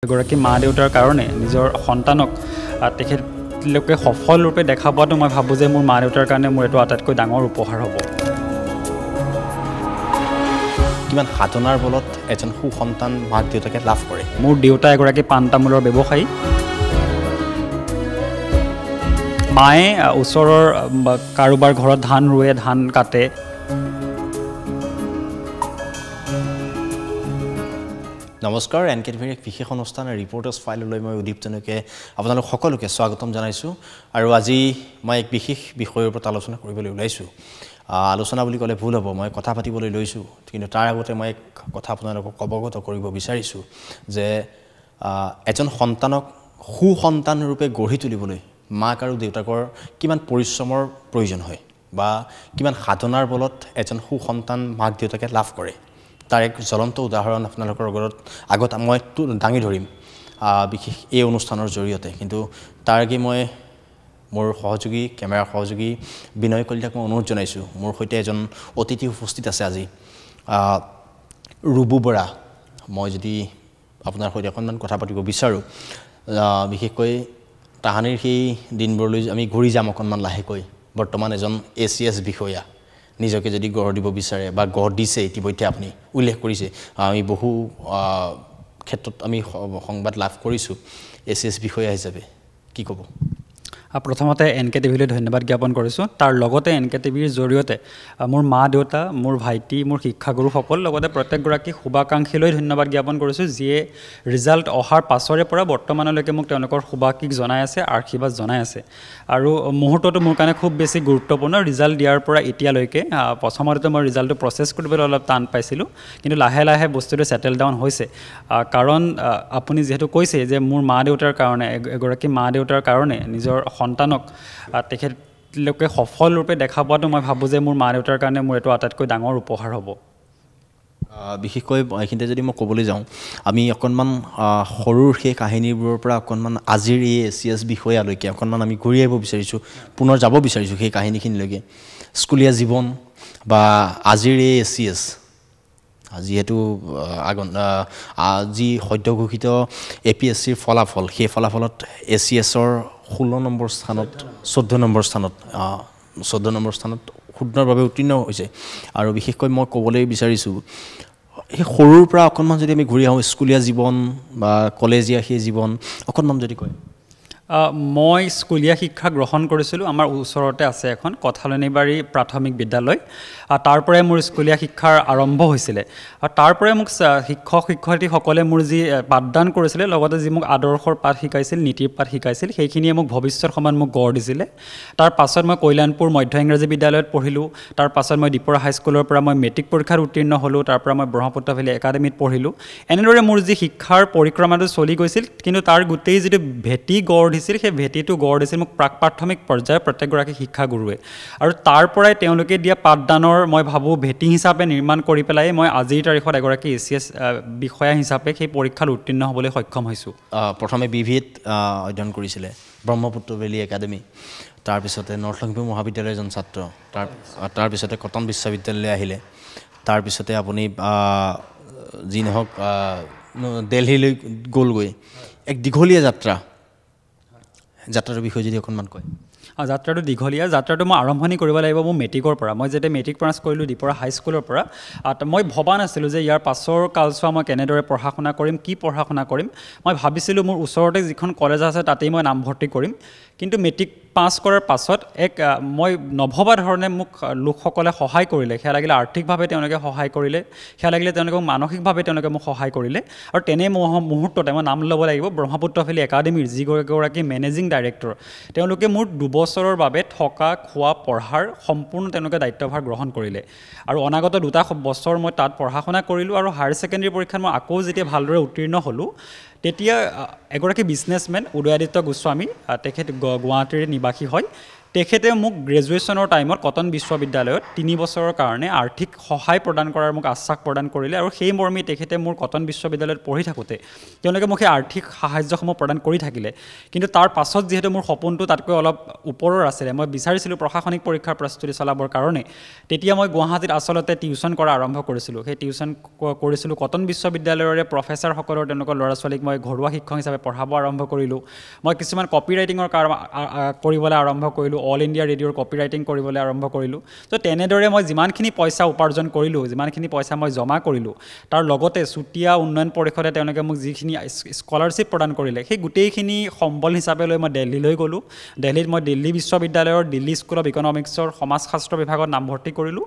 এগৰাকী মা দেউতাৰ কাৰণে নিজৰ সন্তানক তেখেতলোকে সফল ৰূপে দেখা পোৱাটো মই ভাবোঁ যে মোৰ মা দেউতাৰ কাৰণে মোৰ এইটো আটাইতকৈ ডাঙৰ উপহাৰ হ'ব। কিমান সাধনাৰ বলত এজন সুসন্তান মাক দেউতাকে লাভ কৰে। মোৰ দেউতা এগৰাকী পাণ তামোলৰ ব্যৱসায়ী। মায়ে ওচৰৰ কাৰোবাৰ ঘৰত ধান ৰুৱে, ধান কাটে। নমস্কাৰ, এনকেটিভিৰ এক বিশেষ অনুষ্ঠান ৰিপৰ্টাৰ্ছ ফাইললৈ মই উদীপ তেনেকৈ আপোনালোক সকলোকে স্বাগতম জনাইছোঁ। আৰু আজি মই এক বিশেষ বিষয়ৰ ওপৰত আলোচনা কৰিবলৈ ওলাইছোঁ। আলোচনা বুলি ক'লে ভুল হ'ব, মই কথা পাতিবলৈ লৈছোঁ, কিন্তু তাৰ আগতে মই এক কথা আপোনালোকক অৱগত কৰিব বিচাৰিছোঁ যে এজন সন্তানক সুসন্তান ৰূপে গঢ়ি তুলিবলৈ মাক আৰু দেউতাকৰ কিমান পৰিশ্ৰমৰ প্ৰয়োজন হয় বা কিমান সাধনাৰ বলত এজন সুসন্তান মাক দেউতাকে লাভ কৰে, তাৰ এক জ্বলন্ত উদাহৰণ আপোনালোকৰ আগত মই দাঙি ধৰিম বিশেষ এই অনুষ্ঠানৰ জৰিয়তে। কিন্তু তাৰ আগেয়ে মই মোৰ সহযোগী কেমেৰাৰ সহযোগী বিনয় কলিতাক মই অনুৰোধ জনাইছোঁ। মোৰ সৈতে এজন অতিথি উপস্থিত আছে আজি, ৰুবু বৰা। মই যদি আপোনাৰ সৈতে অকণমান কথা পাতিব বিচাৰোঁ, বিশেষকৈ তাহানিৰ সেই দিনবোৰলৈ আমি ঘূৰি যাম অকণমান লাহেকৈ। বৰ্তমান এজন ACS বিষয়া নিজকে যদি গঢ় দিব বিচাৰে বা গঢ় দিছে, ইতিমধ্যে আপুনি উল্লেখ কৰিছে, আমি বহু ক্ষেত্ৰত আমি সংবাদ লাভ কৰিছোঁ ACS বিষয়া হিচাপে, কি ক'ব? প্ৰথমতে এনকেটিভিলৈ ধন্যবাদ জ্ঞাপন কৰিছোঁ। তাৰ লগতে এনকেটিভিৰ জৰিয়তে মোৰ মা দেউতা, মোৰ ভাইটি, মোৰ শিক্ষাগুৰুসকল, লগতে প্ৰত্যেকগৰাকী শুভাকাংক্ষীলৈ ধন্যবাদ জ্ঞাপন কৰিছোঁ, যিয়ে ৰিজাল্ট অহাৰ পাছৰে পৰা বৰ্তমানলৈকে মোক তেওঁলোকৰ শুভাশীষ জনাই আছে, আশীৰ্বাদ জনাই আছে। আৰু মুহূৰ্তটো মোৰ কাৰণে খুব বেছি গুৰুত্বপূৰ্ণ। ৰিজাল্ট দিয়াৰ পৰা এতিয়ালৈকে প্ৰথমতে মই ৰিজাল্টটো প্ৰচেছ কৰিবলৈ অলপ টান পাইছিলোঁ, কিন্তু লাহে লাহে বস্তুটো ছেটেল ডাউন হৈছে। কাৰণ আপুনি যিহেতু কৈছে যে মোৰ মা দেউতাৰ কাৰণে, এগৰাকী মা দেউতাৰ কাৰণে নিজৰ সন্তানক তেখেতলোকে সফল ৰূপে দেখা পোৱাটো মই ভাবোঁ যে মোৰ মা দেউতাৰ কাৰণে মোৰ এইটো আটাইতকৈ ডাঙৰ উপহাৰ হ'ব। বিশেষকৈ এইখিনিতে যদি মই ক'বলৈ যাওঁ, আমি অকণমান সৰুৰ সেই কাহিনীবোৰৰ পৰা অকণমান আজিৰ এই ACS বিষয়ালৈকে অকণমান আমি ঘূৰি আহিব বিচাৰিছোঁ, পুনৰ যাব বিচাৰিছোঁ সেই কাহিনীখিনিলৈকে। স্কুলীয়া জীৱন বা আজিৰ এই ACS, যিহেতু যি সদ্যঘোষিত APSCৰ ফলাফল, সেই ফলাফলত ACSৰ 16 নম্বৰ স্থানত 14 নম্বৰ স্থানত সুন্দৰভাৱে উত্তীৰ্ণ হৈছে। আৰু বিশেষকৈ মই ক'বলৈ বিচাৰিছোঁ, সেই সৰুৰ পৰা অকণমান যদি আমি ঘূৰি আহোঁ, স্কুলীয়া জীৱন বা কলেজীয়া সেই জীৱন অকণমান যদি কয়। মই স্কুলীয়া শিক্ষা গ্ৰহণ কৰিছিলোঁ। আমাৰ ওচৰতে আছে এখন কঠালনীবাৰী প্ৰাথমিক বিদ্যালয়, তাৰ পৰাই মোৰ স্কুলীয়া শিক্ষাৰ আৰম্ভ হৈছিলে। আৰু তাৰ পৰাই মোক শিক্ষক শিক্ষয়িত্ৰীসকলে মোৰ যি পাঠদান কৰিছিলে, লগতে যি মোক আদৰ্শৰ পাঠ শিকাইছিল, নীতিৰ পাঠ শিকাইছিল, সেইখিনিয়ে মোক ভৱিষ্যত সমান মোক গঢ় দিছিলে। তাৰ পাছত মই কল্যাণপুৰ মধ্য ইংৰাজী বিদ্যালয়ত পঢ়িলোঁ। তাৰ পাছত মই দীপৰা হাইস্কুলৰ পৰা মই মেট্ৰিক পৰীক্ষাত উত্তীৰ্ণ হ'লোঁ। তাৰ পৰা মই ব্ৰহ্মপুত্ৰ ভেলী একাডেমীত পঢ়িলোঁ। এনেদৰে মোৰ যি শিক্ষাৰ পৰিক্ৰমাটো চলি গৈছিল, কিন্তু তাৰ গোটেই যিটো ভেটি গঢ় দিছিল, সেই ভেটিটো গঢ় দিছিল মোক প্ৰাক প্ৰাথমিক পৰ্যায়ৰ প্ৰত্যেকগৰাকী শিক্ষাগুৰুৱে। আৰু তাৰ পৰাই তেওঁলোকে দিয়া পাঠদানৰ মই ভাবোঁ ভেটি হিচাপে নিৰ্মাণ কৰি পেলাই মই আজিৰ তাৰিখত এগৰাকী ACS বিষয়া হিচাপে সেই পৰীক্ষাত উত্তীৰ্ণ হ'বলৈ সক্ষম হৈছোঁ। প্ৰথমে BVAত অধ্যয়ন কৰিছিলে, ব্ৰহ্মপুত্ৰ ভেলী একাডেমী, তাৰপিছতে নৰ্থ লখিমপুৰ মহাবিদ্যালয়ৰ এজন ছাত্ৰ, তাৰপিছতে কটন বিশ্ববিদ্যালয়লৈ আহিলে। তাৰপিছতে আপুনি যি নহওক দিল্লীলৈ গ'লগৈ, এক দীঘলীয়া যাত্ৰাটোৰ বিষয়ে যদি অকণমান কয়। যাত্ৰাটো দীঘলীয়া। যাত্ৰাটো মই আৰম্ভণি কৰিব লাগিব মোৰ মেট্ৰিকৰ পৰা। মই যেতিয়া মেট্ৰিক পাছ কৰিলোঁ দীপৰা হাইস্কুলৰ পৰা, মই ভবা নাছিলোঁ যে ইয়াৰ পাছৰ কালচোৱা মই কেনেদৰে পঢ়া শুনা কৰিম, কি পঢ়া শুনা কৰিম। মই ভাবিছিলোঁ মোৰ ওচৰতে যিখন কলেজ আছে তাতেই মই নামভৰ্তি কৰিম। কিন্তু মেট্ৰিক পাছ কৰাৰ পাছত মই নভবা ধৰণে মোক লোকসকলে সহায় কৰিলে। সেয়া লাগিলে আৰ্থিকভাৱে তেওঁলোকে সহায় কৰিলে, সেয়া লাগিলে তেওঁলোকে মানসিকভাৱে তেওঁলোকে মোক সহায় কৰিলে। আৰু তেনে মুহূৰ্ততে মই নাম ল'ব লাগিব ব্ৰহ্মপুত্ৰ ভেলী একাডেমীৰ যিগৰাকী মেনেজিং ডাইৰেক্টৰ, তেওঁলোকে মোৰ 2 বছৰৰ বাবে থকা খোৱা পঢ়াৰ সম্পূৰ্ণ তেওঁলোকে দায়িত্বভাৰ গ্ৰহণ কৰিলে। আৰু অনাগত 2 বছৰ মই তাত পঢ়া শুনা কৰিলোঁ। আৰু হায়াৰ ছেকেণ্ডেৰী পৰীক্ষাত মই আকৌ যেতিয়া ভালদৰে উত্তীৰ্ণ হ'লোঁ, তেতিয়া এগৰাকী বিজনেছমেন উদয়াদিত্য গোস্বামী, তেখেত গুৱাহাটীৰ নিবাসী হয়, তেখেতে মোক গ্ৰেজুৱেশ্যনৰ টাইমত কটন বিশ্ববিদ্যালয়ত 3 বছৰৰ কাৰণে আৰ্থিক সহায় প্ৰদান কৰাৰ মোক আশ্বাস প্ৰদান কৰিলে আৰু সেই মৰ্মে তেখেতে মোৰ কটন বিশ্ববিদ্যালয়ত পঢ়ি থাকোঁতে তেওঁলোকে মোক সেই আৰ্থিক সাহায্যসমূহ প্ৰদান কৰি থাকিলে কিন্তু তাৰ পাছত যিহেতু মোৰ সপোনটো তাতকৈ অলপ ওপৰৰ আছিলে মই বিচাৰিছিলোঁ প্ৰশাসনিক পৰীক্ষাৰ প্ৰস্তুতি চলাবৰ কাৰণে তেতিয়া মই গুৱাহাটীত আচলতে টিউশ্যন কৰা আৰম্ভ কৰিছিলোঁ সেই টিউশ্যন কৰিছিলোঁ কটন বিশ্ববিদ্যালয়ৰে প্ৰফেচাৰসকলৰ তেওঁলোকৰ ল'ৰা ছোৱালীক মই ঘৰুৱা শিক্ষক হিচাপে পঢ়াব আৰম্ভ কৰিলোঁ মই কিছুমান কপি ৰাইটিঙৰ কাম কৰিবলৈ আৰম্ভ কৰিলোঁ অল ইণ্ডিয়া ৰেডিঅ'ৰ কপি ৰাইটিং কৰিবলৈ আৰম্ভ কৰিলোঁ তো তেনেদৰে মই যিমানখিনি পইচা উপাৰ্জন কৰিলোঁ যিমানখিনি পইচা মই জমা কৰিলোঁ তাৰ লগতে চুতীয়া উন্নয়ন পৰিষদে তেওঁলোকে মোক যিখিনি স্কলাৰশ্বিপ প্ৰদান কৰিলে সেই গোটেইখিনি সম্বল হিচাপে লৈ মই দিল্লীলৈ গ'লোঁ দিল্লীত মই দিল্লী বিশ্ববিদ্যালয়ৰ দিল্লী স্কুল অফ ইকনমিক্সৰ সমাজশাস্ত্ৰ বিভাগত নামভৰ্তি কৰিলোঁ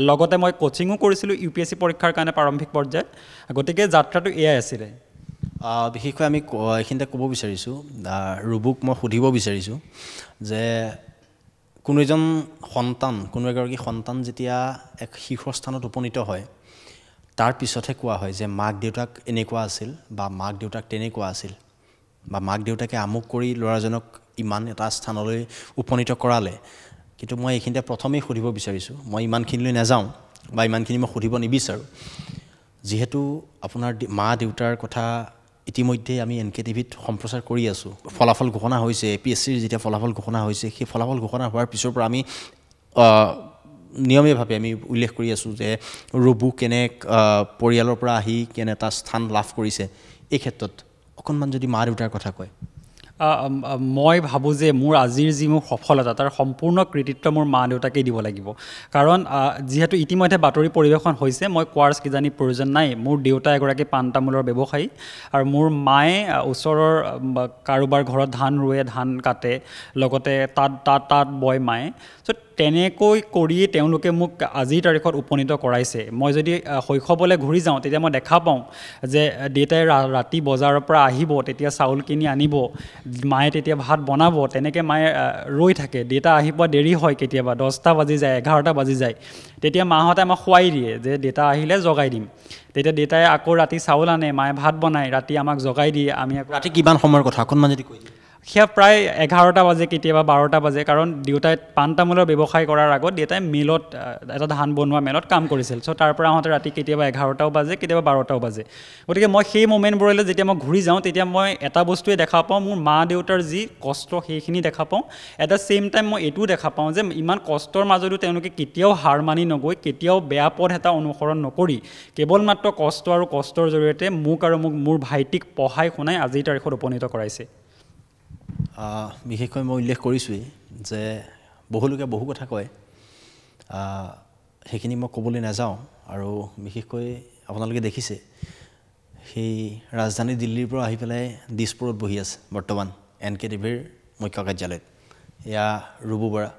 লগতে মই কোচিঙো কৰিছিলোঁ UPSC পৰীক্ষাৰ কাৰণে প্ৰাৰম্ভিক পৰ্যায়ত গতিকে যাত্ৰাটো এয়াই আছিলে বিশেষকৈ আমি এইখিনিতে ক'ব বিচাৰিছোঁ ৰুবুক মই সুধিব বিচাৰিছোঁ যে কোনো এজন সন্তান কোনো এগৰাকী সন্তান যেতিয়া এক শীৰ্ষস্থানত উপনীত হয় তাৰ পিছতহে কোৱা হয় যে মাক দেউতাক এনেকুৱা আছিল বা মাক দেউতাক তেনেকুৱা আছিল বা মাক দেউতাকে আমুক কৰি ল'ৰাজনক ইমান এটা স্থানলৈ উপনীত কৰালে কিন্তু মই এইখিনিতে প্ৰথমেই সুধিব বিচাৰিছোঁ মই ইমানখিনিলৈ নাযাওঁ বা ইমানখিনি মই সুধিব নিবিচাৰোঁ যিহেতু আপোনাৰ মা দেউতাৰ কথা ইতিমধ্যে আমি NKTVত সম্প্ৰচাৰ কৰি আছোঁ ফলাফল ঘোষণা হৈছে APSCৰ যেতিয়া ফলাফল ঘোষণা হৈছে সেই ফলাফল ঘোষণা হোৱাৰ পিছৰ পৰা আমি নিয়মীয়ভাৱে আমি উল্লেখ কৰি আছোঁ যে ৰুবু কেনে পৰিয়ালৰ পৰা আহি কেনে এটা স্থান লাভ কৰিছে এই ক্ষেত্ৰত অকণমান যদি মা দেউতাৰ কথা কয় মই ভাবোঁ যে মোৰ আজিৰ যি মোৰ সফলতা তাৰ সম্পূৰ্ণ কৃতিত্ব মোৰ মা দেউতাকেই দিব লাগিব কাৰণ যিহেতু ইতিমধ্যে বাতৰি পৰিৱেশন হৈছে মই কোৱাৰ কিজানি প্ৰয়োজন নাই মোৰ দেউতা এগৰাকী পাণ তামোলৰ ব্যৱসায়ী আৰু মোৰ মায়ে ওচৰৰ কাৰোবাৰ ঘৰত ধান ৰুৱে ধান কাটে লগতে তাত বয় মায়ে চ' তেনেকৈ কৰিয়ে তেওঁলোকে মোক আজিৰ তাৰিখত উপনীত কৰাইছে মই যদি শৈশৱলৈ ঘূৰি যাওঁ তেতিয়া মই দেখা পাওঁ যে দেউতাই ৰাতি বজাৰৰ পৰা আহিব তেতিয়া চাউল কিনি আনিব মায়ে তেতিয়া ভাত বনাব তেনেকৈ মায়ে ৰৈ থাকে দেউতা আহি পোৱা দেৰি হয় কেতিয়াবা 10টা বাজি যায় 11টা বাজি যায় তেতিয়া মাহঁতে আমাক খুৱাই দিয়ে যে দেউতা আহিলে জগাই দিম তেতিয়া দেউতাই আকৌ ৰাতি চাউল আনে মায়ে ভাত বনায় ৰাতি আমাক জগাই দিয়ে আমি ৰাতি কিমান সময়ৰ কথা অকণমান যদি কৈ দিয়ে সেয়া প্ৰায় 11টা বাজে কেতিয়াবা 12টা বাজে কাৰণ দেউতাই পাণ তামোলৰ ব্যৱসায় কৰাৰ আগত দেউতাই মিলত এটা ধান বনোৱা মিলত কাম কৰিছিল চ' তাৰ পৰা আহোঁতে ৰাতি কেতিয়াবা 11টাও বাজে কেতিয়াবা 12টাও বাজে গতিকে মই সেই মোমেণ্টবোৰলৈ যেতিয়া মই ঘূৰি যাওঁ তেতিয়া মই এটা বস্তুৱে দেখা পাওঁ মোৰ মা দেউতাৰ যি কষ্ট সেইখিনি দেখা পাওঁ এট দ্য ছেইম টাইম মই এইটোও দেখা পাওঁ যে ইমান কষ্টৰ মাজতো তেওঁলোকে কেতিয়াও হাৰ মানি নগৈ কেতিয়াও বেয়া পথ এটা অনুসৰণ নকৰি কেৱল মাত্ৰ কষ্ট আৰু কষ্টৰ জৰিয়তে মোক আৰু মোৰ ভাইটিক পঢ়াই শুনাই আজিৰ তাৰিখত উপনীত কৰাইছে বিশেষকৈ মই উল্লেখ কৰিছোঁৱেই যে বহু লোকে বহু কথা কয় সেইখিনি মই ক'বলৈ নাযাওঁ আৰু বিশেষকৈ আপোনালোকে দেখিছে সেই ৰাজধানী দিল্লীৰ পৰা আহি পেলাই দিছপুৰত বহি আছে বৰ্তমান NKTVৰ মুখ্য কাৰ্যালয়ত এয়া ৰুবু বৰা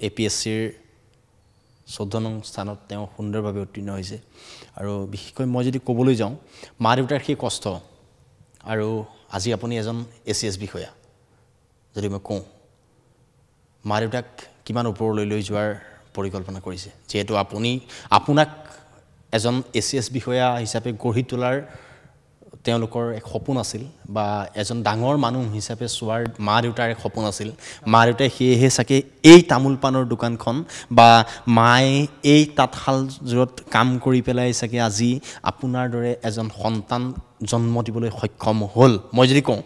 APSCৰ 14 নং স্থানত তেওঁ সুন্দৰভাৱে উত্তীৰ্ণ হৈছে আৰু বিশেষকৈ মই যদি ক'বলৈ যাওঁ মা দেউতাৰ সেই কষ্ট আৰু আজি আপুনি এজন ACS বিষয়া যদি মই কওঁ মা দেউতাক কিমান ওপৰলৈ লৈ যোৱাৰ পৰিকল্পনা কৰিছে যিহেতু আপোনাক এজন ACS বিষয়া হিচাপে গঢ়ি তোলাৰ তেওঁলোকৰ এক সপোন আছিল বা এজন ডাঙৰ মানুহ হিচাপে চোৱাৰ মা দেউতাৰ এক সপোন আছিল মা দেউতাই সেয়েহে চাগে এই তামোল পাণৰ দোকানখন বা মায়ে এই তাঁতশালযোৰত কাম কৰি পেলাই চাগে আজি আপোনাৰ দৰে এজন সন্তান জন্ম দিবলৈ সক্ষম হ'ল মই যদি কওঁ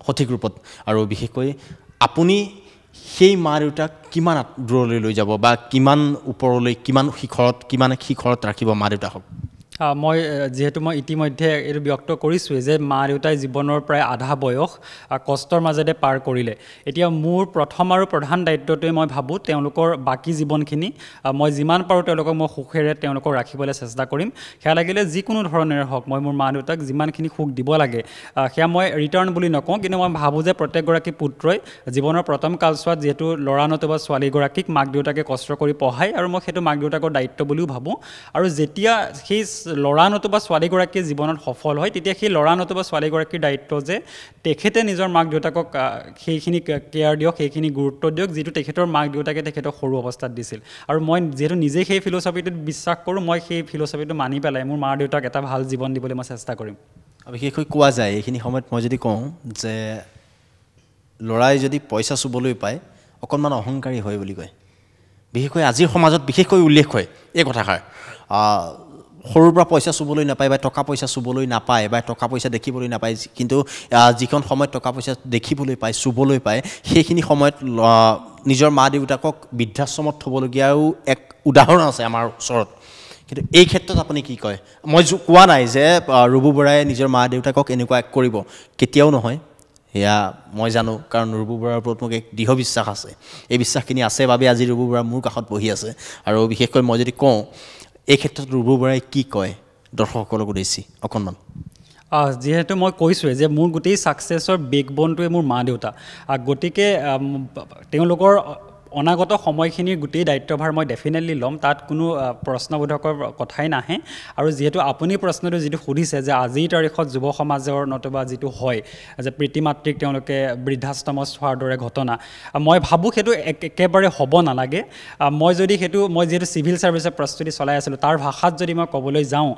সঠিক ৰূপত আৰু বিশেষকৈ আপুনি সেই মা দেউতাক কিমান দূৰলৈ লৈ যাব বা কিমান ওপৰলৈ কিমান শিখৰত ৰাখিব মা দেউতাকক মই যেহেতু মই ইতিমধ্যে এইটো ব্যক্ত কৰিছোঁৱেই যে মা দেউতাই জীৱনৰ প্ৰায় আধা বয়স কষ্টৰ মাজেৰে পাৰ কৰিলে এতিয়া মোৰ প্ৰথম আৰু প্ৰধান দায়িত্বটোৱে মই ভাবোঁ তেওঁলোকৰ বাকী জীৱনখিনি মই যিমান পাৰোঁ তেওঁলোকক মই সুখেৰে তেওঁলোকক ৰাখিবলৈ চেষ্টা কৰিম সেয়া লাগিলে যিকোনো ধৰণেৰে হওক মই মোৰ মা দেউতাক যিমানখিনি সুখ দিব লাগে সেয়া মই ৰিটাৰ্ণ বুলি নকওঁ কিন্তু মই ভাবোঁ যে প্ৰত্যেকগৰাকী পুত্ৰই জীৱনৰ প্ৰথম কালচোৱাত যিহেতু ল'ৰা নতুবা ছোৱালীগৰাকীক মাক দেউতাকে কষ্ট কৰি পঢ়ায় আৰু মই সেইটো মাক দেউতাকৰ দায়িত্ব বুলিও ভাবোঁ আৰু যেতিয়া সেই ল'ৰা নতুবা ছোৱালীগৰাকীয়ে জীৱনত সফল হয় তেতিয়া সেই ল'ৰা নতুবা ছোৱালীগৰাকীৰ দায়িত্ব যে তেখেতে নিজৰ মাক দেউতাকক সেইখিনি কেয়াৰ দিয়ক সেইখিনি গুৰুত্ব দিয়ক যিটো তেখেতৰ মাক দেউতাকে তেখেতক সৰু অৱস্থাত দিছিল আৰু মই যিহেতু নিজে সেই ফিলচফিটোত বিশ্বাস কৰোঁ মই সেই ফিলচফিটো মানি পেলাই মোৰ মা দেউতাক এটা ভাল জীৱন দিবলৈ মই চেষ্টা কৰিম বিশেষকৈ কোৱা যায় এইখিনি সময়ত মই যদি কওঁ যে ল'ৰাই যদি পইচা চুবলৈ পায় অকণমান অহংকাৰী হয় বুলি কয় বিশেষকৈ আজিৰ সমাজত বিশেষকৈ উল্লেখ হয় এই কথাষাৰ সৰুৰ পৰা পইচা চুবলৈ নাপায় বা টকা পইচা চুবলৈ নাপায় বা টকা পইচা দেখিবলৈ নাপায় কিন্তু যিখন সময়ত টকা পইচা দেখিবলৈ পায় চুবলৈ পায় সেইখিনি সময়ত নিজৰ মা দেউতাকক বৃদ্ধাশ্ৰমত থ'বলগীয়াও এক উদাহৰণ আছে আমাৰ ওচৰত কিন্তু এই ক্ষেত্ৰত আপুনি কি কয় মই কোৱা নাই যে ৰুবু বৰাই নিজৰ মা দেউতাকক এনেকুৱা কৰিব কেতিয়াও নহয় এয়া মই জানো কাৰণ ৰুবু বৰাৰ ওপৰত মোক এক দৃঢ় বিশ্বাস আছে এই বিশ্বাসখিনি আছে বাবে আজি ৰুবু বৰা মোৰ কাষত বহি আছে আৰু বিশেষকৈ মই যদি কওঁ এই ক্ষেত্ৰত ৰুবু বৰাই কি কয় দৰ্শকসকলক উদ্দেশ্যি অকণমান যিহেতু মই কৈছোঁৱে যে মোৰ গোটেই ছাকচেছৰ বেকবনটোৱে মোৰ মা দেউতা গতিকে তেওঁলোকৰ অনাগত সময়খিনিৰ গোটেই দায়িত্বভাৰ মই ডেফিনেটলি ল'ম তাত কোনো প্ৰশ্নবোধকৰ কথাই নাহে আৰু যিহেতু আপুনি প্ৰশ্নটো যিটো সুধিছে যে আজিৰ তাৰিখত যুৱ সমাজৰ নতুবা যিটো হয় যে পিতৃ মাতৃক তেওঁলোকে বৃদ্ধাশ্ৰমত থোৱাৰ দৰে ঘটনা মই ভাবোঁ সেইটো একেবাৰে হ'ব নালাগে মই যিহেতু চিভিল ছাৰ্ভিচৰ প্ৰস্তুতি চলাই আছিলোঁ তাৰ ভাষাত যদি মই ক'বলৈ যাওঁ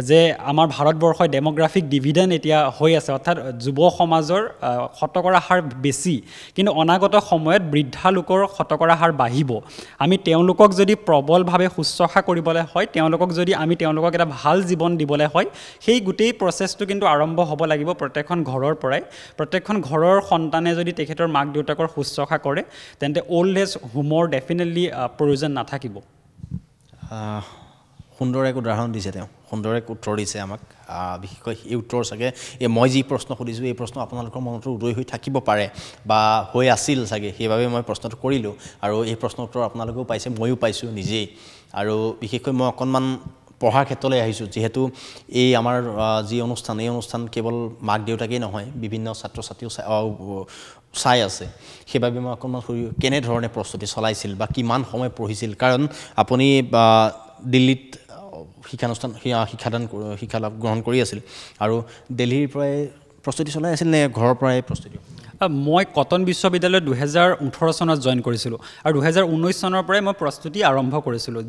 যে আমাৰ ভাৰতবৰ্ষই ডেম'গ্ৰাফিক ডিভিডেণ্ড এতিয়া হৈ আছে অৰ্থাৎ যুৱ সমাজৰ শতকৰা হাৰ বেছি কিন্তু অনাগত সময়ত বৃদ্ধা লোকৰ শতকৰা হাৰ বাঢ়িব আমি তেওঁলোকক যদি প্ৰবলভাৱে শুশ্ৰূষা কৰিবলৈ হয় তেওঁলোকক যদি আমি তেওঁলোকক এটা ভাল জীৱন দিবলৈ হয় সেই গোটেই প্ৰচেছটো কিন্তু আৰম্ভ হ'ব লাগিব প্ৰত্যেকখন ঘৰৰ পৰাই প্ৰত্যেকখন ঘৰৰ সন্তানে যদি তেখেতৰ মাক দেউতাকৰ শুশ্ৰূষা কৰে তেন্তে অল্ড এজ হোমৰ ডেফিনেটলি প্ৰয়োজন নাথাকিব সুন্দৰ এক উদাহৰণ দিছে তেওঁ সুন্দৰ এক উত্তৰ দিছে আমাক বিশেষকৈ এই উত্তৰ চাগে মই যি প্ৰশ্ন সুধিছোঁ এই প্ৰশ্ন আপোনালোকৰ মনতো উদয় হৈ থাকিব পাৰে বা হৈ আছিল চাগে সেইবাবে মই প্ৰশ্নটো কৰিলোঁ আৰু এই প্ৰশ্নৰ উত্তৰ আপোনালোকেও পাইছে ময়ো পাইছোঁ নিজেই আৰু বিশেষকৈ মই অকণমান পঢ়াৰ ক্ষেত্ৰলৈ আহিছোঁ যিহেতু এই আমাৰ যি অনুষ্ঠান এই অনুষ্ঠান কেৱল মাক দেউতাকেই নহয় বিভিন্ন ছাত্ৰ ছাত্ৰীও চাই আছে সেইবাবে মই অকণমান কেনেধৰণে প্ৰস্তুতি চলাইছিল বা কিমান সময় পঢ়িছিল কাৰণ আপুনি দিল্লীত শিক্ষা লাভ গ্ৰহণ কৰি আছিল আৰু দিল্লীৰ পৰাই প্ৰস্তুতি চলাই আছিল নে ঘৰৰ পৰাই প্ৰস্তুতি মই কটন বিশ্ববিদ্যালয়ত 2018 চনত জইন কৰিছিলোঁ আৰু 2019 চনৰ পৰাই মই প্ৰস্তুতি আৰম্ভ কৰিছিলোঁ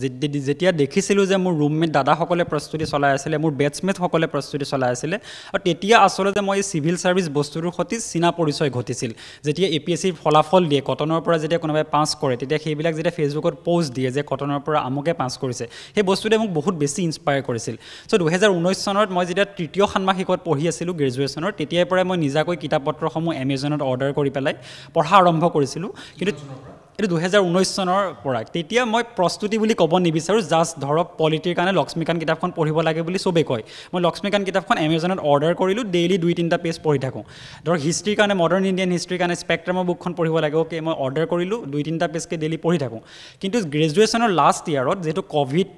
যেতিয়া দেখিছিলোঁ যে মোৰ ৰুমমেট দাদাসকলে প্ৰস্তুতি চলাই আছিলে মোৰ বেটছমেটসকলে প্ৰস্তুতি চলাই আছিলে আৰু তেতিয়া আচলতে মই চিভিল ছাৰ্ভিচ বস্তুটোৰ সৈতে চিনা পৰিচয় ঘটিছিল যেতিয়া APSCৰ ফলাফল দিয়ে কটনৰ পৰা যেতিয়া কোনোবাই পাছ কৰে তেতিয়া সেইবিলাক যেতিয়া ফেচবুকত পোষ্ট দিয়ে যে কটনৰ পৰা আমুকে পাছ কৰিছে সেই বস্তুটোৱে মোক বহুত বেছি ইনস্পায়াৰ কৰিছিল চ' 2019 চনত মই যেতিয়া তৃতীয় ষান্মাসিকত পঢ়ি আছিলোঁ গ্ৰেজুৱেশ্যনৰ তেতিয়াৰ পৰাই মই নিজাকৈ কিতাপ পত্ৰসমূহ এমেজনত অৰ্ডাৰ কৰি পেলাই পঢ়া আৰম্ভ কৰিছিলোঁ কিন্তু এইটো 2019 চনৰ পৰা তেতিয়া মই প্ৰস্তুতি বুলি ক'ব নিবিচাৰোঁ জাষ্ট ধৰক পলিটিৰ কাৰণে লক্ষ্মীকান্ত কিতাপখন পঢ়িব লাগে বুলি চবেই কয় মই লক্ষ্মীকান্ত কিতাপখন এমেজনত অৰ্ডাৰ কৰিলোঁ ডেইলি 2-3টা পেজ পঢ়ি থাকোঁ ধৰক হিষ্ট্ৰীৰ কাৰণে মডাৰ্ণ ইণ্ডিয়ান হিষ্ট্ৰীৰ কাৰণে স্পেক্ট্ৰামৰ বুকখন পঢ়িব লাগে অ'কে মই অৰ্ডাৰ কৰিলোঁ 2-3টা পেজকৈ ডেইলি পঢ়ি থাকোঁ কিন্তু গ্ৰেজুৱেশ্যনৰ লাষ্ট ইয়াৰত যিহেতু ক'ভিড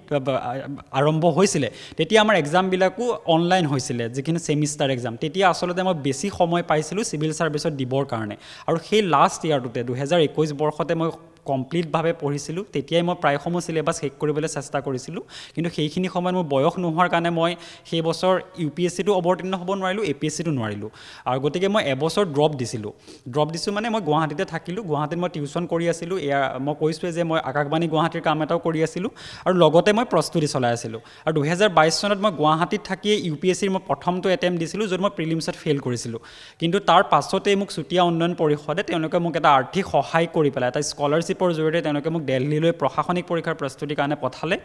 আৰম্ভ হৈছিলে তেতিয়া আমাৰ এক্সামবিলাকো অনলাইন হৈছিলে যিখিনি ছেমিষ্টাৰ এক্সাম তেতিয়া আচলতে মই বেছি সময় পাইছিলোঁ চিভিল ছাৰ্ভিচত দিবৰ কাৰণে আৰু সেই লাষ্ট ইয়াৰটোতে 2021 বৰ্ষতে মই কমপ্লিটভাৱে পঢ়িছিলোঁ তেতিয়াই মই প্ৰায়সমূহ চিলেবাছ শেষ কৰিবলৈ চেষ্টা কৰিছিলোঁ কিন্তু সেইখিনি সময়ত মোৰ বয়স নোহোৱাৰ কাৰণে মই সেই বছৰ UPSCটো অৱতীৰ্ণ হ'ব নোৱাৰিলোঁ APSCটো নোৱাৰিলোঁ আৰু গতিকে মই এবছৰ ড্ৰপ দিছোঁ মানে মই গুৱাহাটীতে থাকিলোঁ গুৱাহাটীত মই টিউশ্যন কৰি আছিলোঁ এয়া মই কৈছোঁৱে যে মই আকাশবাণী গুৱাহাটীৰ কাম এটাও কৰি আছিলোঁ আৰু লগতে মই প্ৰস্তুতি চলাই আছিলোঁ আৰু 2022 চনত মই গুৱাহাটীত থাকিয়ে UPSCৰ মই প্ৰথমটো এটেম্প দিছিলোঁ য'ত মই প্ৰিলিমছত ফেইল কৰিছিলোঁ কিন্তু তাৰ পাছতেই মোক চুতীয়া উন্নয়ন পৰিষদে তেওঁলোকে মোক এটা আৰ্থিক সহায় কৰি পেলাই এটা স্কলাৰশ্বিপৰ জৰিয়তে তেওঁলোকে মোক দিল্লীলৈ প্ৰশাসনিক পৰীক্ষাৰ প্ৰস্তুতিৰ কাৰণে পঠালে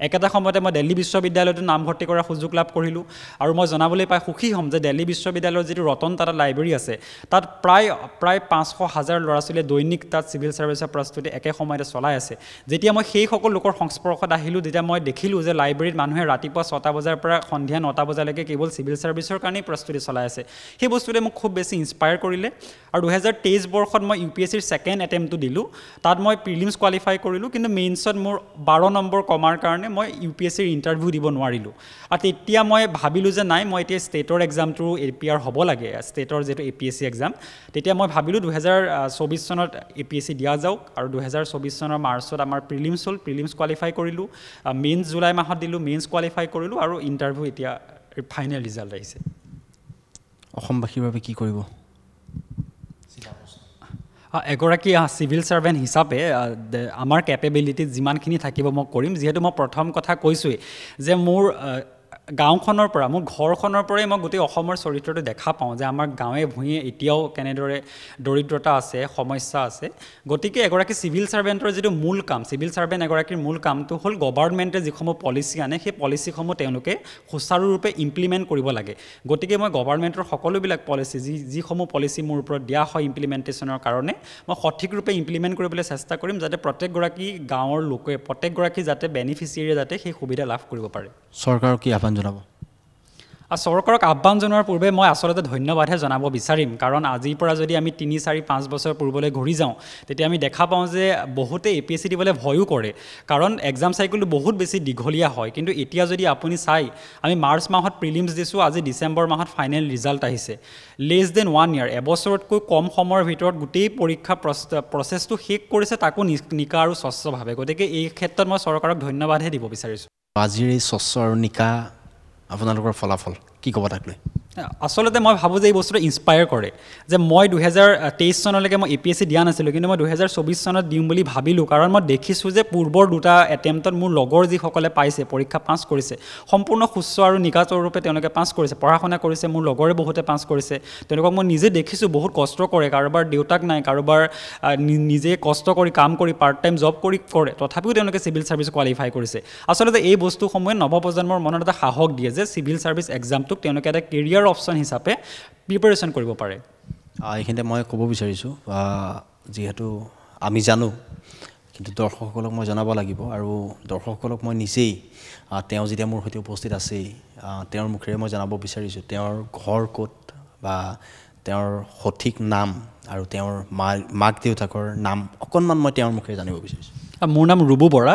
একেটা সময়তে মই দিল্লী বিশ্ববিদ্যালয়তো নামভৰ্তি কৰাৰ সুযোগ লাভ কৰিলোঁ আৰু মই জনাবলৈ পাই সুখী হ'ম যে দিল্লী বিশ্ববিদ্যালয়ৰ যিটো ৰতন টাটা লাইব্ৰেৰী আছে তাত প্ৰায় 500,000 ল'ৰা ছোৱালীয়ে দৈনিক তাত চিভিল ছাৰ্ভিচৰ প্ৰস্তুতি একে সময়তে চলাই আছে যেতিয়া মই সেই সকলো লোকৰ সংস্পৰ্শত আহিলোঁ তেতিয়া মই দেখিলোঁ যে লাইব্ৰেৰীত মানুহে ৰাতিপুৱা 6টা বজাৰ পৰা সন্ধিয়া 9টা বজালৈকে কেৱল চিভিল ছাৰ্ভিচৰ কাৰণেই প্ৰস্তুতি চলাই আছে সেই বস্তুটোৱে মোক খুব বেছি ইনস্পায়াৰ কৰিলে আৰু 2023 বৰ্ষত মই UPSCৰ ছেকেণ্ড এটেম্পটো দিলোঁ তাত মই প্ৰিলিমছ কোৱালিফাই কৰিলোঁ কিন্তু মেইনছত মোৰ 12 নম্বৰ কমাৰ কাৰণে মই UPSCৰ ইণ্টাৰভিউ দিব নোৱাৰিলোঁ আৰু তেতিয়া মই ভাবিলোঁ যে নাই মই এতিয়া ষ্টেটৰ এক্সামটো APR হ'ব লাগে ষ্টেটৰ যিটো APSC এক্সাম তেতিয়া মই ভাবিলোঁ 2024 চনত APSC দিয়া যাওক আৰু 2024 চনৰ মাৰ্চত আমাৰ প্ৰিলিমছ হ'ল প্ৰিলিমছ কোৱালিফাই কৰিলোঁ মেইনছ জুলাই মাহত দিলোঁ মেইনছ কোৱালিফাই কৰিলোঁ আৰু ইণ্টাৰভিউ এতিয়া ফাইনেল ৰিজাল্ট আহিছে অসমবাসীৰ বাবে কি কৰিব এগৰাকী চিভিল ছাৰ্ভেণ্ট হিচাপে আমাৰ কেপেবিলিটিত যিমানখিনি থাকিব মই কৰিম যিহেতু মই প্ৰথম কথা কৈছোঁৱেই যে মোৰ গাঁওখনৰ পৰা মোৰ ঘৰখনৰ পৰাই মই গোটেই অসমৰ চৰিত্ৰটো দেখা পাওঁ যে আমাৰ গাঁৱে ভূঞে এতিয়াও কেনেদৰে দৰিদ্ৰতা আছে সমস্যা আছে গতিকে এগৰাকী চিভিল ছাৰ্ভেণ্টৰ যিটো মূল কাম চিভিল ছাৰ্ভেণ্ট এগৰাকীৰ মূল কামটো হ'ল গভৰ্ণমেণ্টে যিসমূহ পলিচি আনে সেই পলিচিসমূহ তেওঁলোকে সুচাৰুৰূপে ইমপ্লিমেণ্ট কৰিব লাগে গতিকে মই গভৰ্ণমেণ্টৰ সকলোবিলাক পলিচি যিসমূহ পলিচি মোৰ ওপৰত দিয়া হয় ইমপ্লিমেণ্টেশ্যনৰ কাৰণে মই সঠিক ৰূপে ইমপ্লিমেণ্ট কৰিবলৈ চেষ্টা কৰিম যাতে প্ৰত্যেকগৰাকী গাঁৱৰ লোকে প্ৰত্যেকগৰাকী যাতে বেনিফিচিয়াৰীয়ে যাতে সেই সুবিধা লাভ কৰিব পাৰে চৰকাৰক কি আহ্বান জনাব চৰকাৰক আহ্বান জনোৱাৰ পূৰ্বে মই আচলতে ধন্যবাদহে জনাব বিচাৰিম কাৰণ আজিৰ পৰা যদি আমি 3, 4, 5 বছৰ পূৰ্বলৈ ঘূৰি যাওঁ তেতিয়া আমি দেখা পাওঁ যে বহুতে APSC দিবলৈ ভয়ো কৰে কাৰণ এক্সাম চাইকেলটো বহুত বেছি দীঘলীয়া হয় কিন্তু এতিয়া যদি আপুনি চাই আমি মাৰ্চ মাহত প্ৰিলিমছ দিছোঁ আজি ডিচেম্বৰ মাহত ফাইনেল ৰিজাল্ট আহিছে লেছ দেন 1 ইয়াৰ এবছৰতকৈ কম সময়ৰ ভিতৰত গোটেই পৰীক্ষা প্ৰচেছটো শেষ কৰিছে তাকো নিকা আৰু স্বচ্ছভাৱে গতিকে এই ক্ষেত্ৰত মই চৰকাৰক ধন্যবাদহে দিব বিচাৰিছোঁ আজিৰ এই স্বচ্ছ আৰু নিকা আপোনালোকৰ ফলাফল কি ক'ব তাক লৈ আচলতে মই ভাবোঁ যে এই বস্তুটো ইনস্পায়াৰ কৰে যে মই 2023 চনলৈকে মই APSC দিয়া নাছিলোঁ কিন্তু মই 2024 চনত দিম বুলি ভাবিলোঁ কাৰণ মই দেখিছোঁ যে পূৰ্বৰ দুটা এটেম্পটত মোৰ লগৰ যিসকলে পাইছে পৰীক্ষা পাছ কৰিছে সম্পূৰ্ণ সুস্থ আৰু নিকাতৰূপে তেওঁলোকে পাছ কৰিছে পঢ়া শুনা কৰিছে মোৰ লগৰে বহুতে পাছ কৰিছে তেওঁলোকক মই নিজে দেখিছোঁ বহুত কষ্ট কৰে কাৰোবাৰ দেউতাক নাই কাৰোবাৰ নিজে কষ্ট কৰি কাম কৰি পাৰ্ট টাইম জব কৰি কৰে তথাপিও তেওঁলোকে চিভিল ছাৰ্ভিচ কোৱালিফাই কৰিছে আচলতে এই বস্তুসমূহে নৱপ্ৰজন্মৰ মনত এটা সাহস দিয়ে যে চিভিল ছাৰ্ভিচ এক্সামটোক তেওঁলোকে এটা কেৰিয়াৰ অপশ্যন হিচাপে প্ৰিপাৰেশ্যন কৰিব পাৰে এইখিনিতে মই ক'ব বিচাৰিছোঁ যিহেতু আমি জানো কিন্তু দৰ্শকসকলক মই জনাব লাগিব আৰু দৰ্শকসকলক মই নিজেই তেওঁ যেতিয়া মোৰ সৈতে উপস্থিত আছেই তেওঁৰ মুখেৰে মই জনাব বিচাৰিছোঁ তেওঁৰ ঘৰ ক'ত বা তেওঁৰ সঠিক নাম আৰু তেওঁৰ মাক দেউতাকৰ নাম অকণমান মই তেওঁৰ মুখেৰে জানিব বিচাৰিছোঁ মোৰ নাম ৰুবু বৰা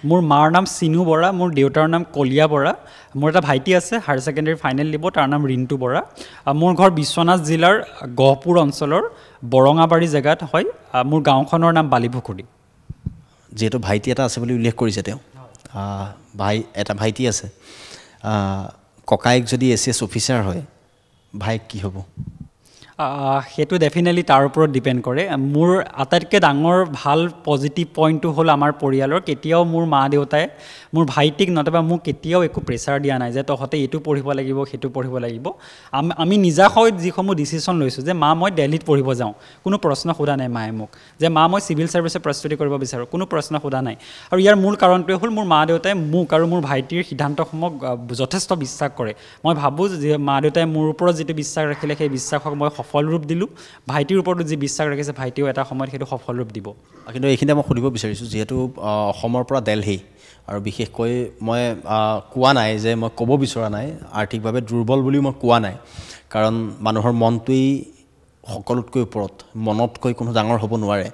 মোৰ মাৰ নাম চিনু বৰা মোৰ দেউতাৰ নাম কলিয়া বৰা মোৰ এটা ভাইটি আছে হায়াৰ ছেকেণ্ডেৰী ফাইনেল দিব তাৰ নাম ৰিণ্টু বৰা মোৰ ঘৰ বিশ্বনাথ জিলাৰ গহপুৰ অঞ্চলৰ বৰঙাবাৰী জেগাত হয় মোৰ গাঁওখনৰ নাম বালিপুখুৰী যিহেতু ভাইটি এটা আছে বুলি উল্লেখ কৰিছে তেওঁ এটা ভাইটি আছে ককায়েক যদি ACS অফিচাৰ হয় ভাইক কি হ'ব সেইটো ডেফিনেটলি তাৰ ওপৰত ডিপেণ্ড কৰে মোৰ আটাইতকৈ ডাঙৰ ভাল পজিটিভ পইণ্টটো হ'ল আমাৰ পৰিয়ালৰ কেতিয়াও মোৰ মা দেউতাই মোৰ ভাইটিক নতুবা মোক কেতিয়াও একো প্ৰেছাৰ দিয়া নাই যে তহঁতে এইটো পঢ়িব লাগিব সেইটো পঢ়িব লাগিব আমি নিজাকৈ যিসমূহ ডিচিশ্যন লৈছোঁ যে মা মই দিল্লীত পঢ়িব যাওঁ কোনো প্ৰশ্ন সোধা নাই মায়ে মোক যে মা মই চিভিল ছাৰ্ভিচৰ প্ৰস্তুতি কৰিব বিচাৰোঁ কোনো প্ৰশ্ন সোধা নাই আৰু ইয়াৰ মূল কাৰণটোৱে হ'ল মোৰ মা দেউতাই মোক আৰু মোৰ ভাইটিৰ সিদ্ধান্তসমূহক যথেষ্ট বিশ্বাস কৰে মই ভাবোঁ যে মা দেউতাই মোৰ ওপৰত যিটো বিশ্বাস ৰাখিলে সেই বিশ্বাসক মই সফল ৰূপ দিলোঁ ভাইটিৰ ওপৰতো যি বিশ্বাস ৰাখিছে ভাইটিও এটা সময়ত সেইটো সফল ৰূপ দিব কিন্তু এইখিনিতে মই সুধিব বিচাৰিছোঁ যিহেতু অসমৰ পৰা দিল্লী আৰু বিশেষকৈ মই কোৱা নাই যে মই ক'ব বিচৰা নাই আৰ্থিকভাৱে দুৰ্বল বুলিও মই কোৱা নাই কাৰণ মানুহৰ মনটোৱেই সকলোতকৈ ওপৰত মনতকৈ কোনো ডাঙৰ হ'ব নোৱাৰে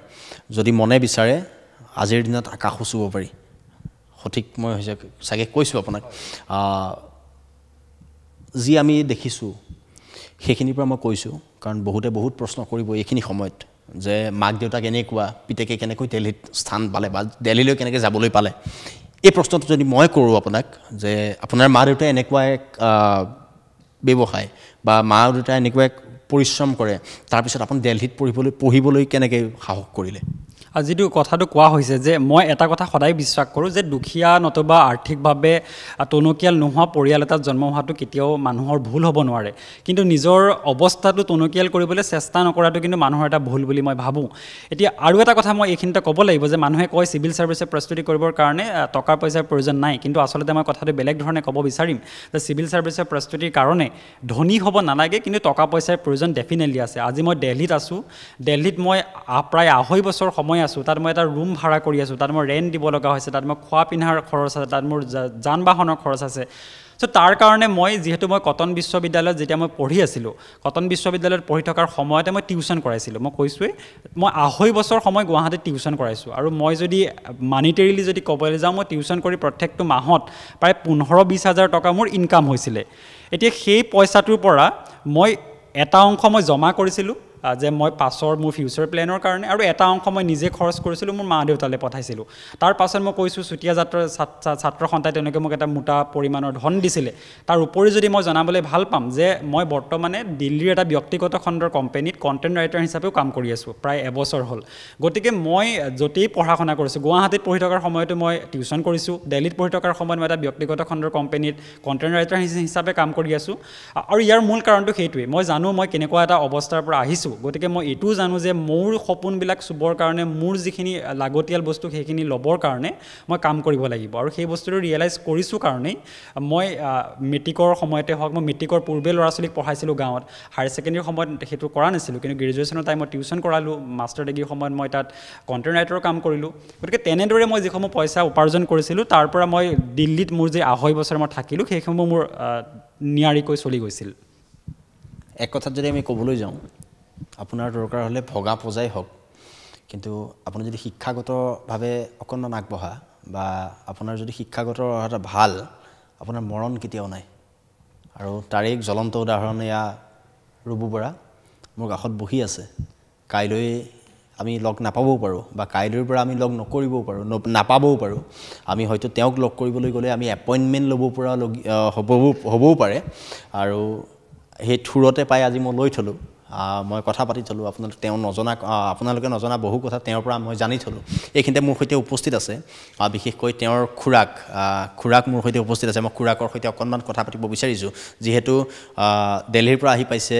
যদি মনে বিচাৰে আজিৰ দিনত আকাশো চুব পাৰি সঠিক মই চাগে কৈছোঁ আপোনাক যি আমি দেখিছোঁ সেইখিনিৰ পৰা মই কৈছোঁ কাৰণ বহুতে বহুত প্ৰশ্ন কৰিব এইখিনি সময়ত যে মাক দেউতাক এনেকুৱা পিতেকে কেনেকৈ দিল্লীত স্থান পালে বা দিল্লীলৈ কেনেকৈ যাবলৈ পালে এই প্ৰশ্নটো যদি মই কৰোঁ আপোনাক যে আপোনাৰ মা দেউতাই এনেকুৱা এক ব্যৱসায় বা মা দেউতাই এনেকুৱা এক পৰিশ্ৰম কৰে তাৰপিছত আপুনি দিল্লীত পঢ়িবলৈ কেনেকৈ সাহস কৰিলে যিটো কথাটো কোৱা হৈছে যে মই এটা কথা সদায় বিশ্বাস কৰোঁ যে দুখীয়া নতুবা আৰ্থিকভাৱে টনকিয়াল নোহোৱা পৰিয়াল এটাত জন্ম হোৱাটো কেতিয়াও মানুহৰ ভুল হ'ব নোৱাৰে কিন্তু নিজৰ অৱস্থাটো টনকিয়াল কৰিবলৈ চেষ্টা নকৰাটো কিন্তু মানুহৰ এটা ভুল বুলি মই ভাবোঁ এতিয়া আৰু এটা কথা মই এইখিনিতে ক'ব লাগিব যে মানুহে কয় চিভিল ছাৰ্ভিচৰ প্ৰস্তুতি কৰিবৰ কাৰণে টকা পইচাৰ প্ৰয়োজন নাই কিন্তু আচলতে মই কথাটো বেলেগ ধৰণে ক'ব বিচাৰিম যে চিভিল ছাৰ্ভিচৰ প্ৰস্তুতিৰ কাৰণে ধনী হ'ব নালাগে কিন্তু টকা পইচাৰ প্ৰয়োজন ডেফিনেটলি আছে আজি মই দিল্লীত আছোঁ দিল্লীত মই প্ৰায় 2.5 বছৰ সময় আছোঁ তাত মই এটা ৰুম ভাড়া কৰি আছোঁ তাত মই ৰেণ্ট দিব লগা হৈছে তাত মই খোৱা পিন্ধাৰ খৰচ আছে তাত মোৰ যান বাহনৰ খৰচ আছে চ' তাৰ কাৰণে মই যিহেতু মই কটন বিশ্ববিদ্যালয়ত যেতিয়া মই পঢ়ি আছিলোঁ কটন বিশ্ববিদ্যালয়ত পঢ়ি থকাৰ সময়তে মই টিউশ্যন কৰাইছিলোঁ মই কৈছোঁৱেই মই 2.5 বছৰ সময় গুৱাহাটীত টিউশ্যন কৰাইছোঁ আৰু মই যদি মানিটেৰিলি যদি ক'বলৈ যাওঁ মই টিউশ্যন কৰি প্ৰত্যেকটো মাহত প্ৰায় 15-20 হাজাৰ টকা মোৰ ইনকাম হৈছিলে এতিয়া সেই পইচাটোৰ পৰা মই এটা অংশ মই জমা কৰিছিলোঁ যে মই পাছৰ মোৰ ফিউচাৰ প্লেনৰ কাৰণে আৰু এটা অংশ মই নিজে খৰচ কৰিছিলোঁ মোৰ মা দেউতালৈ পঠাইছিলোঁ তাৰ পাছত মই কৈছোঁ চুতীয়া ছাত্ৰ সন্থাই তেওঁলোকে মোক এটা মোটা পৰিমাণৰ ধন দিছিলে তাৰ উপৰি যদি মই জনাবলৈ ভাল পাম যে মই বৰ্তমানে দিল্লীৰ এটা ব্যক্তিগত খণ্ডৰ কোম্পানীত কণ্টেণ্ট ৰাইটাৰ হিচাপেও কাম কৰি আছোঁ প্ৰায় এবছৰ হ'ল গতিকে মই য'তেই পঢ়া শুনা কৰিছোঁ গুৱাহাটীত পঢ়ি থকাৰ সময়তো মই টিউশ্যন কৰিছোঁ দিল্লীত পঢ়ি থকাৰ সময়ত মই এটা ব্যক্তিগত খণ্ডৰ কোম্পানীত কণ্টেণ্ট ৰাইটাৰ হিচাপে কাম কৰি আছোঁ আৰু ইয়াৰ মূল কাৰণটো সেইটোৱেই মই জানো মই কেনেকুৱা এটা অৱস্থাৰ পৰা আহিছোঁ গতিকে মই এইটোও জানো যে মোৰ সপোনবিলাক চুবৰ কাৰণে মোৰ যিখিনি লাগতিয়াল বস্তু সেইখিনি ল'বৰ কাৰণে মই কাম কৰিব লাগিব আৰু সেই বস্তুটো ৰিয়েলাইজ কৰিছোঁ কাৰণেই মই মেট্ৰিকৰ সময়তে হওক মই মেট্ৰিকৰ পূৰ্বে ল'ৰা ছোৱালীক পঢ়াইছিলোঁ গাঁৱত হায়াৰ ছেকেণ্ডেৰীৰ সময়ত সেইটো কৰা নাছিলোঁ কিন্তু গ্ৰেজুৱেশ্যনৰ টাইমত টিউশ্যন কৰালোঁ মাষ্টাৰ ডিগ্ৰীৰ সময়ত মই তাত কণ্টেণ্ট ৰাইটাৰৰ কাম কৰিলোঁ গতিকে তেনেদৰে মই যিসমূহ পইচা উপাৰ্জন কৰিছিলোঁ তাৰ পৰা মই দিল্লীত মোৰ যে 2.5 বছৰ মই থাকিলোঁ সেইসমূহ মোৰ নিয়াৰিকৈ চলি গৈছিল এক কথাত যদি আমি ক'বলৈ যাওঁ আপোনাৰ দৰকাৰ হ'লে ভগা পজাই হওক কিন্তু আপুনি যদি শিক্ষাগতভাৱে অকণমান আগবঢ়া বা আপোনাৰ যদি শিক্ষাগত এটা ভাল আপোনাৰ মৰণ কেতিয়াও নাই আৰু তাৰে এক জ্বলন্ত উদাহৰণ এয়া ৰুবু বৰা মোৰ কাষত বহি আছে কাইলৈ আমি লগ নাপাবও পাৰোঁ বা কাইলৈৰ পৰা আমি লগ নকৰিবও পাৰোঁ নাপাবও পাৰোঁ আমি হয়তো তেওঁক লগ কৰিবলৈ গ'লে আমি এপইণ্টমেণ্ট ল'ব পৰা হ'বও পাৰে আৰু সেই থুৰতে পাই আজি মই লৈ থলোঁ মই কথা পাতি থলোঁ আপোনালোকে নজনা বহু কথা তেওঁৰ পৰা মই জানি থলোঁ এইখিনিতে মোৰ সৈতে উপস্থিত আছে বিশেষকৈ তেওঁৰ খুৰাক মোৰ সৈতে উপস্থিত আছে মই খুৰাকৰ সৈতে অকণমান কথা পাতিব বিচাৰিছোঁ যিহেতু দিল্লীৰ পৰা আহি পাইছে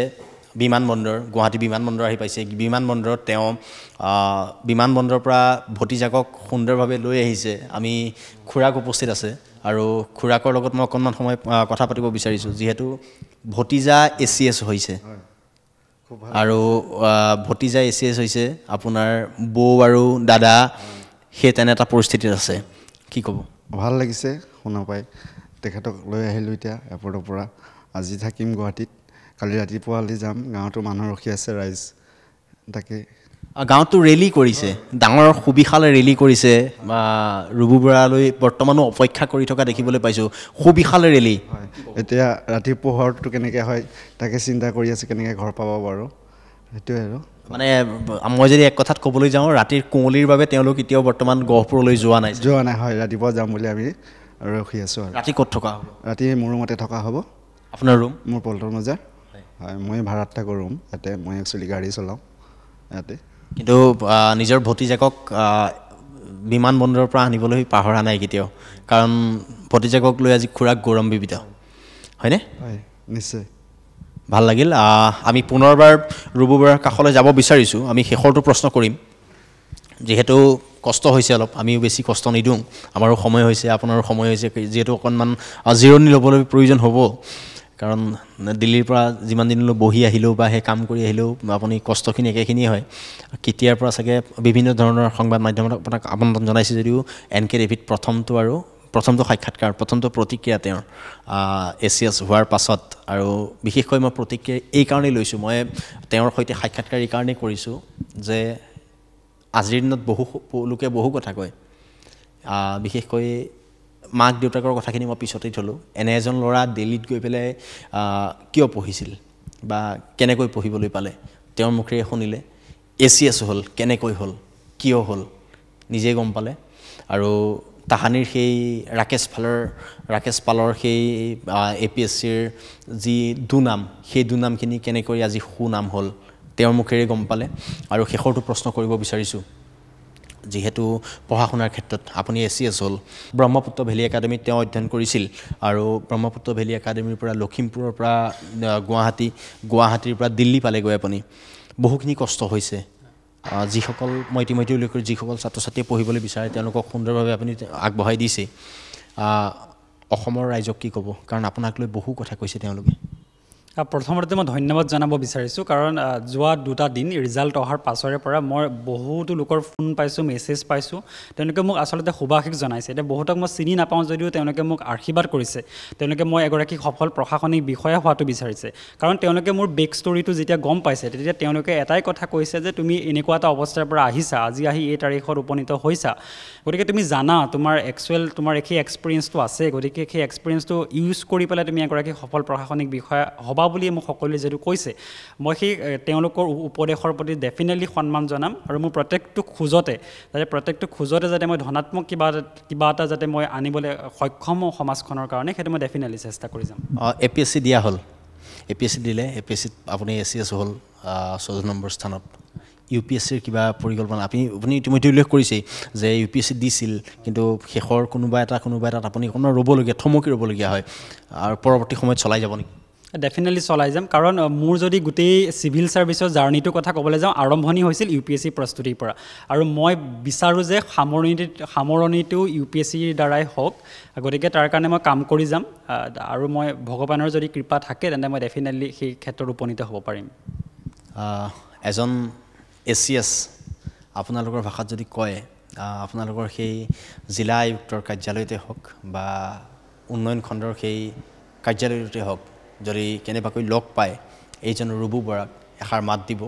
বিমানবন্দৰ গুৱাহাটী বিমানবন্দৰ আহি পাইছে বিমানবন্দৰত তেওঁ বিমানবন্দৰৰ পৰা ভতিজাকক সুন্দৰভাৱে লৈ আহিছে আমি খুৰাক উপস্থিত আছে আৰু খুৰাকৰ লগত মই অকণমান সময় কথা পাতিব বিচাৰিছোঁ যিহেতু ভতিজা ACS হৈছে আৰু ভতিজা ACS হৈছে আপোনাৰ বৌ আৰু দাদা সেই তেনে এটা পৰিস্থিতিত আছে কি ক'ব ভাল লাগিছে শুনা পাই তেখেতক লৈ আহিলোঁ এতিয়া এয়াৰপৰ্টৰ পৰা আজি থাকিম গুৱাহাটীত কালি ৰাতিপুৱালৈ যাম গাঁৱতো মানুহ ৰখি আছে ৰাইজ তাকে গাঁৱতো ৰেলী কৰিছে ডাঙৰ সুবিশাল ৰেলী কৰিছে ৰুবু বৰালৈ বৰ্তমানো অপেক্ষা কৰি থকা দেখিবলৈ পাইছোঁ সুবিশাল ৰেলী হয় এতিয়া ৰাতি পোহৰটো কেনেকৈ হয় তাকে চিন্তা কৰি আছে কেনেকৈ ঘৰ পাব বাৰু সেইটোৱে আৰু মানে মই যদি এক কথাত ক'বলৈ যাওঁ ৰাতিৰ কুঁৱলীৰ বাবে তেওঁলোক এতিয়াও বৰ্তমান গহপুৰলৈ যোৱা নাই হয় ৰাতিপুৱা যাম বুলি আমি ৰখি আছোঁ আৰু ৰাতি ক'ত থকা হ'ব ৰাতি মোৰ ৰুমতে থকা হ'ব আপোনাৰ ৰুম মোৰ পল্টন বজাৰ হয় মই ভাড়াত থাকোঁ ৰুম ইয়াতে মই একচুৱেলি গাড়ী চলাওঁ ইয়াতে কিন্তু নিজৰ ভতিজাকক বিমানবন্দৰৰ পৰা আনিবলৈ পাহৰা নাই কেতিয়াও কাৰণ ভতিজাকক লৈ আজি খুৰাক গৌৰৱান্বিত হয়নে হয় নিশ্চয় ভাল লাগিল আমি পুনৰবাৰ ৰুবু বৰাৰ কাষলৈ যাব বিচাৰিছোঁ আমি শেষৰটো প্ৰশ্ন কৰিম যিহেতু কষ্ট হৈছে অলপ আমিও বেছি কষ্ট নিদিওঁ আমাৰো সময় হৈছে আপোনাৰো সময় হৈছে যিহেতু অকণমান জিৰণি ল'বলৈ প্ৰয়োজন হ'ব কাৰণ দিল্লীৰ পৰা যিমান দিনলৈ বহি আহিলেও বা সেই কাম কৰি আহিলেও আপুনি কষ্টখিনি একেখিনিয়ে হয় কেতিয়াৰ পৰা চাগে বিভিন্ন ধৰণৰ সংবাদ মাধ্যমত আপোনাক আমন্ত্ৰণ জনাইছে যদিও NK টিভিত প্ৰথমটো সাক্ষাৎকাৰ প্ৰথমটো প্ৰতিক্ৰিয়া তেওঁৰ ACS হোৱাৰ পাছত আৰু বিশেষকৈ মই প্ৰতিক্ৰিয়া এই কাৰণেই লৈছোঁ মই তেওঁৰ সৈতে সাক্ষাৎকাৰ এই কাৰণেই কৰিছোঁ যে আজিৰ দিনত লোকে বহু কথা কয় বিশেষকৈ মাক দেউতাকৰ কথাখিনি মই পিছতেই থলোঁ এনে এজন ল'ৰা দিল্লীত গৈ পেলাই কিয় পঢ়িছিল বা কেনেকৈ পঢ়িবলৈ পালে তেওঁৰ মুখেৰে শুনিলে ACS হ'ল কেনেকৈ হ'ল কিয় হ'ল নিজে গম পালে আৰু তাহানিৰ সেই ৰাকেশ পালৰ সেই APSCৰ যি দুনাম সেই দুনামখিনি কেনেকৈ আজি সুনাম হ'ল তেওঁৰ মুখেৰে গম পালে আৰু শেষৰটো প্ৰশ্ন কৰিব বিচাৰিছোঁ যিহেতু পঢ়া শুনাৰ ক্ষেত্ৰত আপুনি ACS হ'ল ব্ৰহ্মপুত্ৰ ভেলী একাডেমীত তেওঁ অধ্যয়ন কৰিছিল আৰু ব্ৰহ্মপুত্ৰ ভেলী একাডেমীৰ পৰা লখিমপুৰৰ পৰা গুৱাহাটীৰ পৰা দিল্লী পালেগৈ আপুনি বহুখিনি কষ্ট হৈছে যিসকল মই ইতিমধ্যে উল্লেখ কৰি যিসকল ছাত্ৰ ছাত্ৰীয়ে পঢ়িবলৈ বিচাৰে তেওঁলোকক সুন্দৰভাৱে আপুনি আগবঢ়াই দিছে অসমৰ ৰাইজক কি ক'ব কাৰণ আপোনাক লৈ বহু কথা কৈছে তেওঁলোকে প্ৰথমতে মই ধন্যবাদ জনাব বিচাৰিছোঁ কাৰণ যোৱা 2টা দিন ৰিজাল্ট অহাৰ পাছৰে পৰা মই বহুতো লোকৰ ফোন পাইছোঁ মেছেজ পাইছোঁ তেওঁলোকে মোক আচলতে শুভাশীষ জনাইছে এতিয়া বহুতক মই চিনি নাপাওঁ যদিও তেওঁলোকে মোক আশীৰ্বাদ কৰিছে তেওঁলোকে মই এগৰাকী সফল প্ৰশাসনিক বিষয়া হোৱাটো বিচাৰিছে কাৰণ তেওঁলোকে মোৰ বেক ষ্টৰিটো যেতিয়া গম পাইছে তেতিয়া তেওঁলোকে এটাই কথা কৈছে যে তুমি এনেকুৱা এটা অৱস্থাৰ পৰা আহিছা আজি আহি এই তাৰিখত উপনীত হৈছা গতিকে তুমি জানা তোমাৰ তোমাৰ সেই এক্সপিৰিয়েঞ্চটো আছে গতিকে সেই এক্সপিৰিয়েঞ্চটো ইউজ কৰি পেলাই তুমি এগৰাকী সফল প্ৰশাসনিক বিষয়া হ'বা বুলি মোক সকলোৱে যিটো কৈছে মই সেই তেওঁলোকৰ উপদেশৰ প্ৰতি ডেফিনেটলি সন্মান জনাম আৰু মোৰ প্ৰত্যেকটো খোজতে যাতে মই ধনাত্মক কিবা এটা যাতে মই আনিবলৈ সক্ষম হওঁ সমাজখনৰ কাৰণে সেইটো মই ডেফিনেটলি চেষ্টা কৰি যাম APSC দিয়া হ'ল APSC দিলে APSCত আপুনি ACS হ'ল 14 নম্বৰ স্থানত UPSCৰ কিবা পৰিকল্পনা আপুনি ইতিমধ্যে উল্লেখ কৰিছেই যে UPSC দিছিল কিন্তু শেষৰ কোনোবা এটাত আপুনি থমকি ৰ'বলগীয়া হয় আৰু পৰৱৰ্তী সময়ত চলাই যাব নেকি ডেফিনেটলি চলাই যাম কাৰণ মোৰ যদি গোটেই চিভিল ছাৰ্ভিচৰ জাৰ্নিটোৰ কথা ক'বলৈ যাওঁ আৰম্ভণি হৈছিল UPSC প্ৰস্তুতিৰ পৰা আৰু মই বিচাৰোঁ যে সামৰণিটো UPSCৰ দ্বাৰাই হওক গতিকে তাৰ কাৰণে মই কাম কৰি যাম আৰু মই ভগৱানৰ যদি কৃপা থাকে তেন্তে মই ডেফিনেটলি সেই ক্ষেত্ৰত উপনীত হ'ব পাৰিম এজন ACS আপোনালোকৰ ভাষাত যদি কয় আপোনালোকৰ সেই জিলা আয়ুক্তৰ কাৰ্যালয়তে হওক বা উন্নয়ন খণ্ডৰ সেই কাৰ্যালয়তে হওক যদি কেনেবাকৈ লগ পায় এইজন ৰুবু বৰাক এষাৰ মাত দিব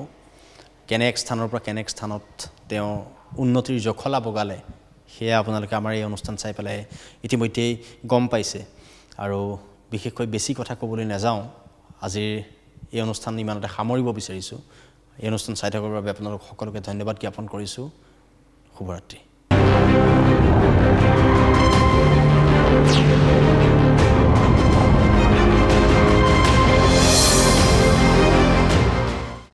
কেনে এক স্থানৰ পৰা কেনে এক স্থানত তেওঁ উন্নতিৰ জখলা বগালে সেয়া আপোনালোকে আমাৰ এই অনুষ্ঠান চাই পেলাই ইতিমধ্যেই গম পাইছে আৰু বিশেষকৈ বেছি কথা ক'বলৈ নাযাওঁ আজিৰ এই অনুষ্ঠান ইমানতে সামৰিব বিচাৰিছোঁ এই অনুষ্ঠান চাই থকাৰ বাবে আপোনালোক সকলোকে ধন্যবাদ জ্ঞাপন কৰিছোঁ শুভৰাত্ৰি